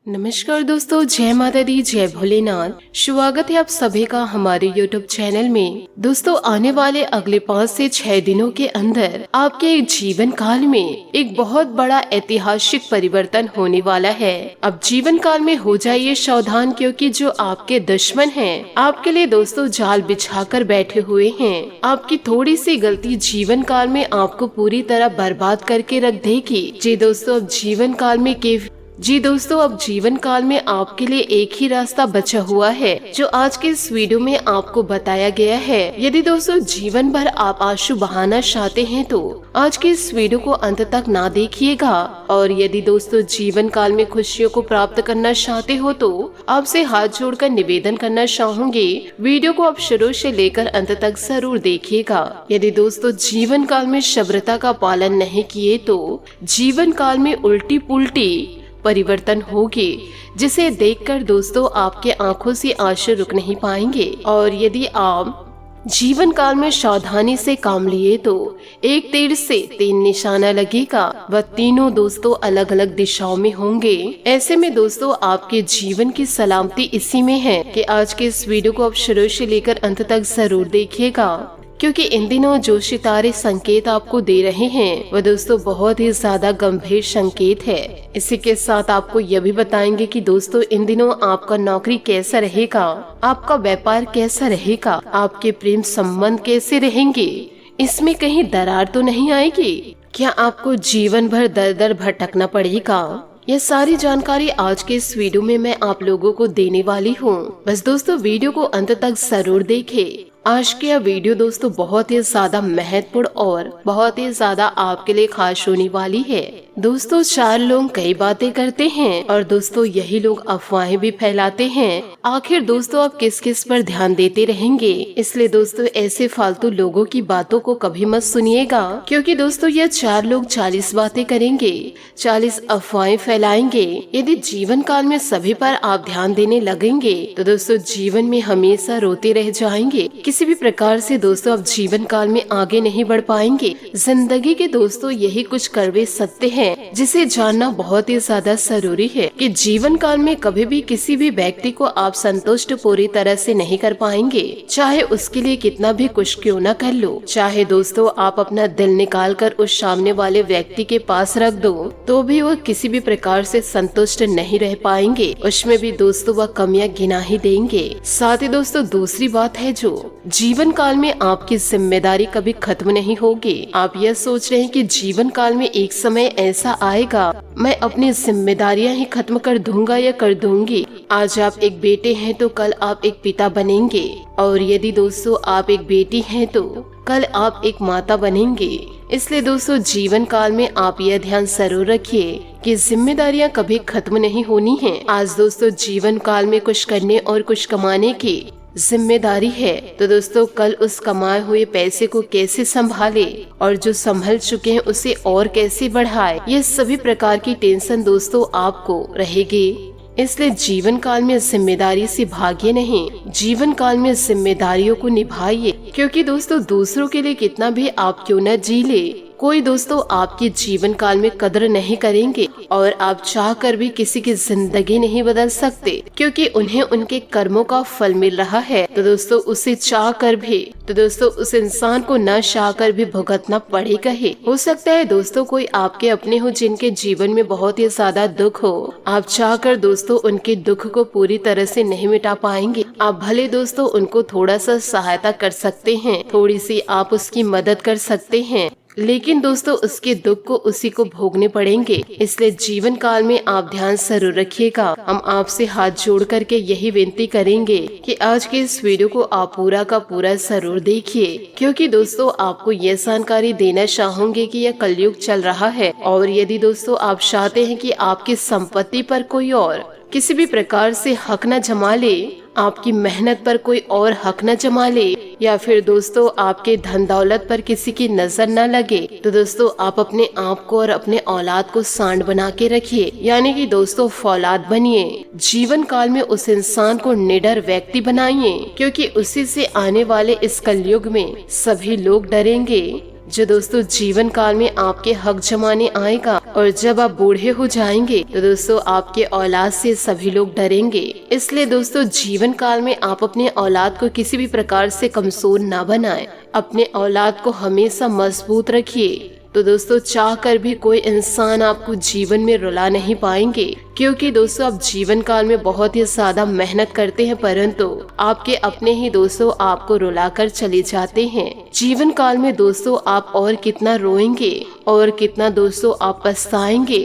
नमस्कार दोस्तों, जय माता दी, जय भोलेनाथ। स्वागत है आप सभी का हमारे YouTube चैनल में। दोस्तों, आने वाले अगले 5 से 6 दिनों के अंदर आपके जीवन काल में एक बहुत बड़ा ऐतिहासिक परिवर्तन होने वाला है। अब जीवन काल में हो जाइए सावधान, क्योंकि जो आपके दुश्मन हैं आपके लिए दोस्तों जाल बिछा कर बैठे हुए हैं। आपकी थोड़ी सी गलती जीवन काल में आपको पूरी तरह बर्बाद करके रख देगी। जी दोस्तों, अब जीवन काल में आपके लिए एक ही रास्ता बचा हुआ है, जो आज के इस वीडियो में आपको बताया गया है। यदि दोस्तों जीवन भर आप आंसू बहाना चाहते हैं तो आज के इस वीडियो को अंत तक ना देखिएगा। और यदि दोस्तों जीवन काल में खुशियों को प्राप्त करना चाहते हो तो आपसे हाथ जोड़कर निवेदन करना चाहूंगी, वीडियो को आप शुरू से लेकर अंत तक जरूर देखिएगा। यदि दोस्तों जीवन काल में सब्रता का पालन नहीं किए तो जीवन काल में उल्टी पुल्टी परिवर्तन होगी, जिसे देखकर दोस्तों आपके आंखों से आंसू रुक नहीं पाएंगे। और यदि आप जीवन काल में सावधानी से काम लिए तो एक तीर से 3 निशाना लगेगा। वह तीनों दोस्तों अलग अलग दिशाओं में होंगे। ऐसे में दोस्तों आपके जीवन की सलामती इसी में है कि आज के इस वीडियो को आप शुरू से लेकर अंत तक जरूर देखिएगा, क्योंकि इन दिनों जो सितारे संकेत आपको दे रहे हैं वह दोस्तों बहुत ही ज्यादा गंभीर संकेत है। इसी के साथ आपको यह भी बताएंगे कि दोस्तों इन दिनों आपका नौकरी कैसा रहेगा, आपका व्यापार कैसा रहेगा, आपके प्रेम संबंध कैसे रहेंगे, इसमें कहीं दरार तो नहीं आएगी, क्या आपको जीवन भर दर दर भटकना पड़ेगा। यह सारी जानकारी आज के इस वीडियो में मैं आप लोगों को देने वाली हूँ। बस दोस्तों वीडियो को अंत तक जरूर देखें। आज की यह वीडियो दोस्तों बहुत ही ज्यादा महत्वपूर्ण और बहुत ही ज्यादा आपके लिए खास होने वाली है। दोस्तों 4 लोग कई बातें करते हैं और दोस्तों यही लोग अफवाहें भी फैलाते हैं। आखिर दोस्तों आप किस किस पर ध्यान देते रहेंगे, इसलिए दोस्तों ऐसे फालतू लोगों की बातों को कभी मत सुनिएगा, क्योंकि दोस्तों यह 4 लोग 40 बातें करेंगे, 40 अफवाहें फैलाएंगे। यदि जीवन काल में सभी पर आप ध्यान देने लगेंगे तो दोस्तों जीवन में हमेशा रोते रह जाएंगे। किसी भी प्रकार से दोस्तों आप जीवन काल में आगे नहीं बढ़ पाएंगे। जिंदगी के दोस्तों यही कुछ कड़वे सत्य हैं, जिसे जानना बहुत ही ज्यादा जरूरी है कि जीवन काल में कभी भी किसी भी व्यक्ति को आप संतुष्ट पूरी तरह से नहीं कर पाएंगे, चाहे उसके लिए कितना भी कुछ क्यों न कर लो। चाहे दोस्तों आप अपना दिल निकाल कर उस सामने वाले व्यक्ति के पास रख दो तो भी वह किसी भी प्रकार से संतुष्ट नहीं रह पाएंगे। उसमें भी दोस्तों वह कमियां गिना ही देंगे। साथ ही दोस्तों दूसरी बात है, जो जीवन काल में आपकी जिम्मेदारी कभी खत्म नहीं होगी। आप यह सोच रहे हैं कि जीवन काल में एक समय ऐसा आएगा मैं अपनी जिम्मेदारियां ही खत्म कर दूंगा या कर दूंगी। आज आप एक बेटे हैं तो कल आप एक पिता बनेंगे, और यदि दोस्तों आप एक बेटी हैं तो कल आप एक माता बनेंगे। इसलिए दोस्तों जीवन काल में आप यह ध्यान जरूर रखिए कि जिम्मेदारियां कभी खत्म नहीं होनी हैं। आज दोस्तों जीवन काल में कुछ करने और कुछ कमाने की जिम्मेदारी है, तो दोस्तों कल उस कमाए हुए पैसे को कैसे संभाले और जो संभल चुके हैं उसे और कैसे बढ़ाए, ये सभी प्रकार की टेंशन दोस्तों आपको रहेगी। इसलिए जीवन काल में जिम्मेदारी से भागिए नहीं, जीवन काल में जिम्मेदारियों को निभाइए, क्योंकि दोस्तों दूसरों के लिए कितना भी आप क्यों न जी ले, कोई दोस्तों आपके जीवन काल में कदर नहीं करेंगे और आप चाह कर भी किसी की जिंदगी नहीं बदल सकते, क्योंकि उन्हें उनके कर्मों का फल मिल रहा है। तो दोस्तों उसे चाह कर भी उस इंसान को न चाह कर भी भुगतना पड़ेगा ही। हो सकता है दोस्तों कोई आपके अपने हो जिनके जीवन में बहुत ही ज्यादा दुख हो, आप चाह कर दोस्तों उनके दुख को पूरी तरह से नहीं मिटा पाएंगे। आप भले दोस्तों उनको थोड़ा सा सहायता कर सकते हैं, थोड़ी सी आप उसकी मदद कर सकते हैं, लेकिन दोस्तों उसके दुख को उसी को भोगने पड़ेंगे। इसलिए जीवन काल में आप ध्यान जरूर रखिएगा। हम आपसे हाथ जोड़ करके यही विनती करेंगे कि आज के इस वीडियो को आप पूरा का पूरा जरूर देखिए, क्योंकि दोस्तों आपको यह जानकारी देना चाहूंगे कि यह कलयुग चल रहा है। और यदि दोस्तों आप चाहते हैं कि आपकी संपत्ति पर कोई और किसी भी प्रकार से हक न जमा ले, आपकी मेहनत पर कोई और हक न जमा ले, या फिर दोस्तों आपके धन दौलत पर किसी की नजर न लगे, तो दोस्तों आप अपने आप को और अपने औलाद को सांड बना के रखिए, यानी कि दोस्तों फौलाद बनिए। जीवन काल में उस इंसान को निडर व्यक्ति बनाइए, क्योंकि उसी से आने वाले इस कलयुग में सभी लोग डरेंगे। जो दोस्तों जीवन काल में आपके हक जमाने आएगा। और जब आप बूढ़े हो जाएंगे तो दोस्तों आपके औलाद से सभी लोग डरेंगे। इसलिए दोस्तों जीवन काल में आप अपने औलाद को किसी भी प्रकार से कमजोर ना बनाएं। अपने औलाद को हमेशा मजबूत रखिए। तो दोस्तों चाह कर भी कोई इंसान आपको जीवन में रुला नहीं पाएंगे, क्योंकि दोस्तों आप जीवन काल में बहुत ही ज्यादा मेहनत करते हैं, परंतु आपके अपने ही दोस्तों आपको रुला कर चले जाते हैं। जीवन काल में दोस्तों आप और कितना रोएंगे और कितना दोस्तों आप पछताएंगे।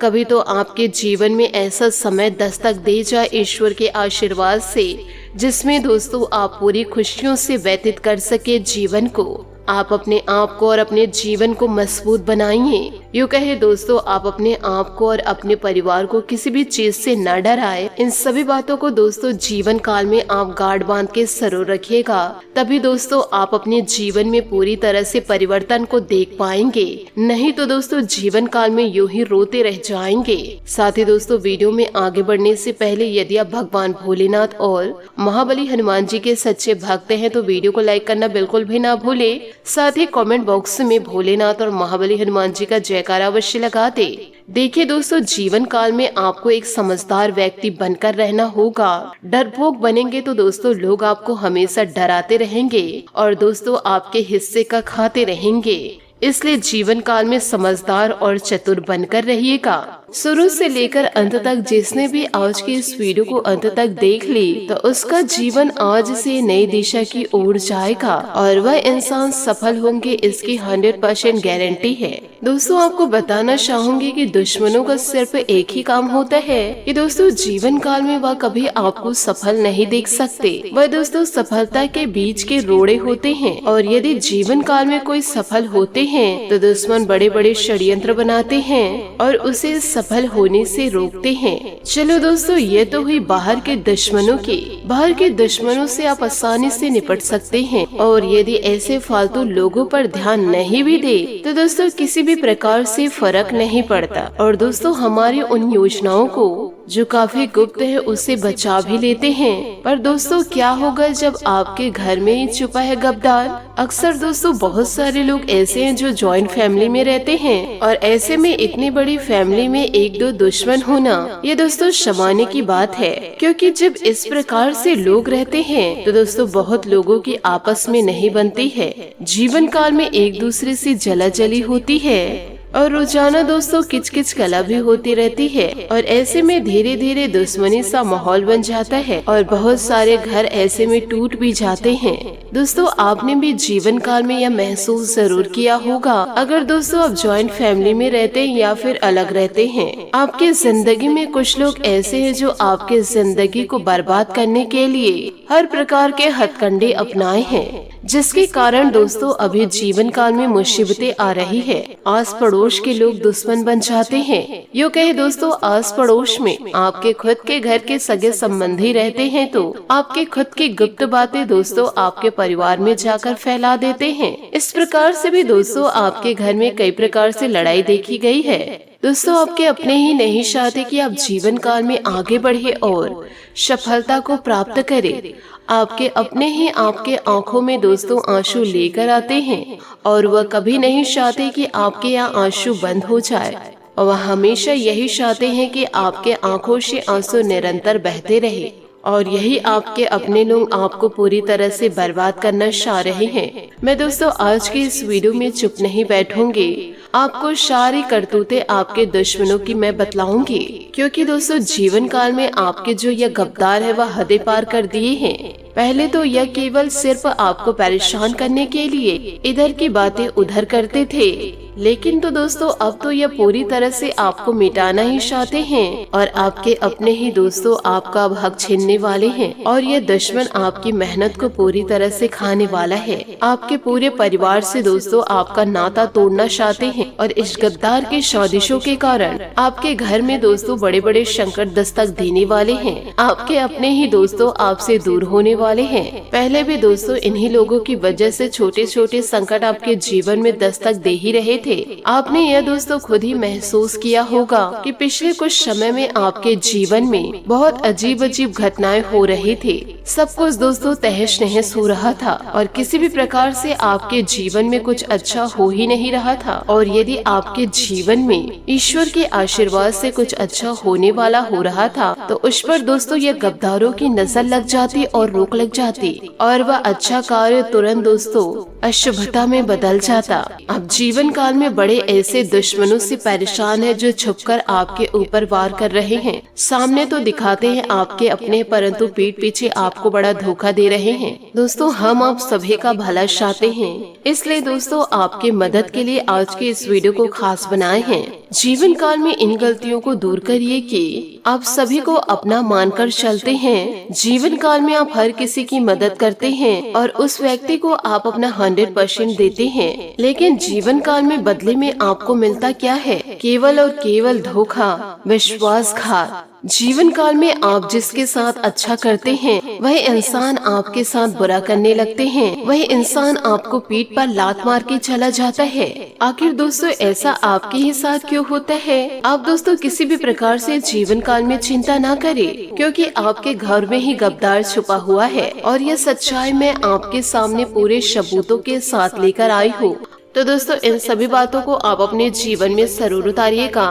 कभी तो आपके जीवन में ऐसा समय दस्तक दे जाए ईश्वर के आशीर्वाद से, जिसमें दोस्तों आप पूरी खुशियों से व्यतीत कर सके जीवन को। आप अपने आप को और अपने जीवन को मजबूत बनाइए। यूँ कहे दोस्तों आप अपने आप को और अपने परिवार को किसी भी चीज से न डराए। इन सभी बातों को दोस्तों जीवन काल में आप गांठ बांध के जरूर रखिएगा, तभी दोस्तों आप अपने जीवन में पूरी तरह से परिवर्तन को देख पाएंगे। नहीं तो दोस्तों जीवन काल में यूं ही रोते रह जाएंगे। साथ ही दोस्तों वीडियो में आगे बढ़ने से पहले यदि आप भगवान भोलेनाथ और महाबली हनुमान जी के सच्चे भक्त हैं तो वीडियो को लाइक करना बिल्कुल भी ना भूले। साथ ही कमेंट बॉक्स में भोलेनाथ और महाबली हनुमान जी का जयकारा अवश्य लगा दे। देखिए दोस्तों जीवन काल में आपको एक समझदार व्यक्ति बनकर रहना होगा। डरपोक बनेंगे तो दोस्तों लोग आपको हमेशा डराते रहेंगे और दोस्तों आपके हिस्से का खाते रहेंगे। इसलिए जीवन काल में समझदार और चतुर बनकर रहिएगा। शुरू से लेकर अंत तक जिसने भी आज की इस वीडियो को अंत तक देख ली तो उसका जीवन आज से नई दिशा की ओर जाएगा और वह इंसान सफल होंगे, इसकी 100% गारंटी है। दोस्तों आपको बताना चाहूंगी कि दुश्मनों का सिर्फ एक ही काम होता है कि दोस्तों जीवन काल में वह कभी आपको सफल नहीं देख सकते। वह दोस्तों सफलता के बीच के रोड़े होते हैं और यदि जीवन काल में कोई सफल होते हैं तो दुश्मन बड़े बड़े षड्यंत्र बनाते हैं और उसे सफल होने से रोकते हैं। चलो दोस्तों ये तो हुई बाहर के दुश्मनों की। बाहर के दुश्मनों से आप आसानी से निपट सकते हैं और यदि ऐसे फालतू लोगों पर ध्यान नहीं भी दे तो दोस्तों किसी भी प्रकार से फर्क नहीं पड़ता। और दोस्तों हमारी उन योजनाओं को जो काफी गुप्त है उसे बचा भी लेते हैं। पर दोस्तों क्या होगा जब आपके घर में ही छुपा है गद्दार। अक्सर दोस्तों बहुत सारे लोग ऐसे हैं जो जॉइंट फैमिली में रहते हैं और ऐसे में इतनी बड़ी फैमिली में एक दो दुश्मन होना ये दोस्तों शर्माने की बात है, क्योंकि जब इस प्रकार से लोग रहते हैं तो दोस्तों बहुत लोगों की आपस में नहीं बनती है। जीवन काल में एक दूसरे से जलाजली होती है और रोजाना दोस्तों किचकिच कला भी होती रहती है और ऐसे में धीरे धीरे दुश्मनी सा माहौल बन जाता है और बहुत सारे घर ऐसे में टूट भी जाते हैं। दोस्तों आपने भी जीवन काल में यह महसूस जरूर किया होगा। अगर दोस्तों आप जॉइंट फैमिली में रहते हैं या फिर अलग रहते हैं, आपके जिंदगी में कुछ लोग ऐसे हैं जो आपके जिंदगी को बर्बाद करने के लिए हर प्रकार के हथकंडे अपनाए हैं, जिसके कारण दोस्तों अभी जीवन काल में मुसीबतें आ रही है। आस पड़ोस के लोग दुश्मन बन जाते हैं। यूँ कहे दोस्तों आस पड़ोस में आपके खुद के घर के सगे संबंधी रहते हैं तो आपके खुद की गुप्त बातें दोस्तों आपके परिवार में जाकर फैला देते हैं। इस प्रकार से भी दोस्तों आपके घर में कई प्रकार से लड़ाई देखी गई है। दोस्तों आपके अपने ही नहीं चाहते कि आप जीवन काल में आगे बढ़े और सफलता को प्राप्त करें। आपके अपने ही आपके आंखों में दोस्तों आंसू लेकर आते हैं और वह कभी नहीं चाहते कि आपके यहाँ आंसू बंद हो जाए और वह हमेशा यही चाहते हैं कि आपके आंखों से आंसू निरंतर बहते रहे। और यही आपके अपने लोग आपको पूरी तरह से बर्बाद करना चाह रहे हैं। मैं दोस्तों आज की इस वीडियो में चुप नहीं बैठूंगी, आपको सारी करतूतें आपके दुश्मनों की मैं बतलाऊंगी, क्योंकि दोस्तों जीवन काल में आपके जो यह गद्दार है वह हदें पार कर दिए हैं। पहले तो यह केवल सिर्फ आपको परेशान करने के लिए इधर की बातें उधर करते थे, लेकिन तो दोस्तों अब तो यह पूरी तरह से आपको मिटाना ही चाहते हैं और आपके अपने ही दोस्तों आपका अब हक छीनने वाले हैं और यह दुश्मन आपकी मेहनत को पूरी तरह से खाने वाला है। आपके पूरे परिवार से दोस्तों आपका नाता तोड़ना चाहते हैं और इस गद्दार के साजिशों के कारण आपके घर में दोस्तों बड़े बड़े संकट दस्तक देने वाले हैं। आपके अपने ही दोस्तों आपसे दूर होने वाले हैं। पहले भी दोस्तों इन्हीं लोगों की वजह से छोटे छोटे संकट आपके जीवन में दस्तक दे ही रहे थे। आपने यह दोस्तों खुद ही महसूस किया होगा कि पिछले कुछ समय में आपके जीवन में बहुत अजीब अजीब घटनाएं हो रही थी। सब कुछ दोस्तों तहस नहस हो रहा था और किसी भी प्रकार से आपके जीवन में कुछ अच्छा हो ही नहीं रहा था। और यदि आपके जीवन में ईश्वर के आशीर्वाद से कुछ अच्छा होने वाला हो रहा था तो उस पर दोस्तों ये गद्दारों की नजर लग जाती और रोक लग जाती और वह अच्छा कार्य तुरंत दोस्तों अशुभता में बदल जाता। अब जीवन काल में बड़े ऐसे दुश्मनों से परेशान है जो छुपकर आपके ऊपर वार कर रहे हैं। सामने तो दिखाते हैं आपके अपने, परंतु पीठ पीछे आपको बड़ा धोखा दे रहे हैं। दोस्तों हम आप सभी का भला चाहते हैं, इसलिए दोस्तों आपके मदद के लिए आज के इस वीडियो को खास बनाए हैं। जीवन काल में इन गलतियों को दूर करिए कि आप सभी को अपना मानकर चलते हैं। जीवन काल में आप हर किसी की मदद करते हैं और उस व्यक्ति को आप अपना 100% देते हैं, लेकिन जीवन काल में बदले में आपको मिलता क्या है? केवल और केवल धोखा, विश्वासघात। जीवन काल में आप जिसके साथ अच्छा करते हैं वही इंसान आपके साथ बुरा करने लगते हैं, वही इंसान आपको पीठ पर लात मार के चला जाता है। आखिर दोस्तों ऐसा आपके ही साथ क्यों होता है? आप दोस्तों किसी भी प्रकार से जीवन काल में चिंता ना करें, क्योंकि आपके घर में ही गद्दार छुपा हुआ है और यह सच्चाई मैं आपके सामने पूरे सबूतों के साथ लेकर आई हूँ। तो दोस्तों इन सभी बातों को आप अपने जीवन में जरूर उतारिएगा,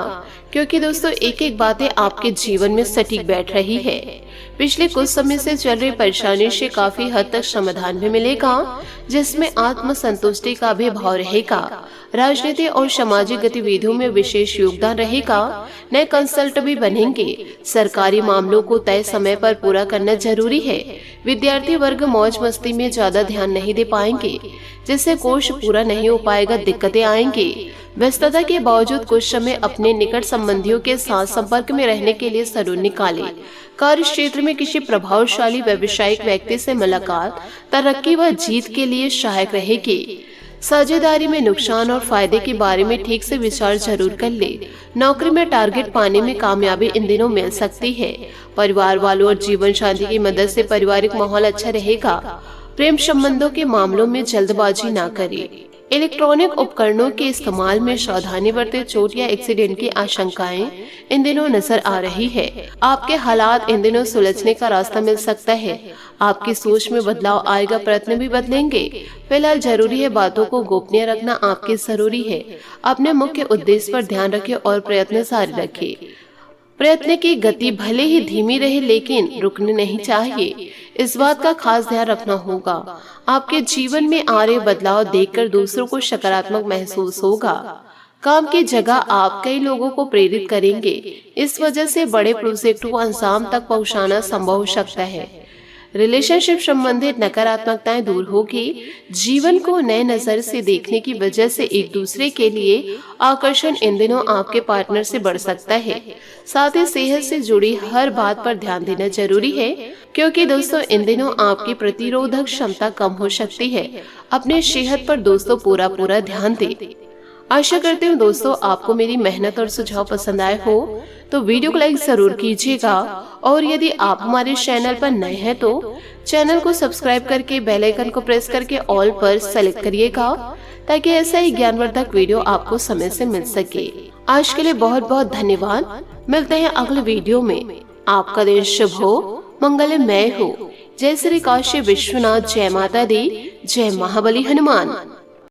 क्योंकि दोस्तों एक एक बातें आपके जीवन में सटीक बैठ रही है। पिछले कुछ समय से चल रही परेशानी से काफी हद तक समाधान भी मिलेगा, जिसमें आत्म संतुष्टि का भी भाव रहेगा। राजनीति और सामाजिक गतिविधियों में विशेष योगदान रहेगा। नए कंसल्ट भी बनेंगे। सरकारी मामलों को तय समय पर पूरा करना जरूरी है। विद्यार्थी वर्ग मौज मस्ती में ज्यादा ध्यान नहीं दे पाएंगे, जिससे कोर्स पूरा नहीं हो पाएगा, दिक्कतें आएंगी। व्यस्तता के बावजूद कुछ समय अपने निकट संबंधियों के साथ संपर्क में रहने के लिए जरूर निकालें। कार्य क्षेत्र में किसी प्रभावशाली व्यावसायिक व्यक्ति से मुलाकात तरक्की व जीत के लिए सहायक रहेगी। साझेदारी में नुकसान और फायदे के बारे में ठीक से विचार जरूर कर ले। नौकरी में टारगेट पाने में कामयाबी इन दिनों मिल सकती है। परिवार वालों और जीवन साथी की मदद से पारिवारिक माहौल अच्छा रहेगा। प्रेम संबंधों के मामलों में जल्दबाजी ना करें। इलेक्ट्रॉनिक उपकरणों के इस्तेमाल में सावधानी बरते। चोट या एक्सीडेंट की आशंकाएं इन दिनों नजर आ रही है। आपके हालात इन दिनों सुलझने का रास्ता मिल सकता है। आपकी सोच में बदलाव आएगा, प्रयत्न भी बदलेंगे। फिलहाल जरूरी है बातों को गोपनीय रखना आपके जरूरी है। अपने मुख्य उद्देश्य पर ध्यान रखें और प्रयत्न जारी रखें। प्रयत्न की गति भले ही धीमी रहे, लेकिन रुकनी नहीं चाहिए। इस बात का खास ध्यान रखना होगा। आपके जीवन में आ रहे बदलाव देखकर दूसरों को सकारात्मक महसूस होगा। काम की जगह आप कई लोगों को प्रेरित करेंगे। इस वजह से बड़े प्रोजेक्ट को अंजाम तक पहुंचाना संभव हो सकता है। रिलेशनशिप संबंधित नकारात्मकताएं दूर होगी। जीवन को नए नजर से देखने की वजह से एक दूसरे के लिए आकर्षण इन दिनों आपके पार्टनर से बढ़ सकता है। साथ ही सेहत से जुड़ी हर बात पर ध्यान देना जरूरी है, क्योंकि दोस्तों इन दिनों आपकी प्रतिरोधक क्षमता कम हो सकती है। अपने सेहत पर दोस्तों पूरा ध्यान दें। आशा करती हूँ दोस्तों आपको मेरी मेहनत और सुझाव पसंद आए हो, तो वीडियो को लाइक जरूर कीजिएगा। और यदि आप हमारे चैनल पर नए हैं तो चैनल को सब्सक्राइब करके बेल आइकन को प्रेस करके ऑल पर सेलेक्ट करिएगा, ताकि ऐसा ही ज्ञानवर्धक वीडियो आपको समय से मिल सके। आज के लिए बहुत बहुत धन्यवाद। मिलते हैं अगले वीडियो में। आपका दिन शुभ हो, मंगलमय हो। जय श्री काशी विश्वनाथ, जय माता दी, जय महाबली हनुमान।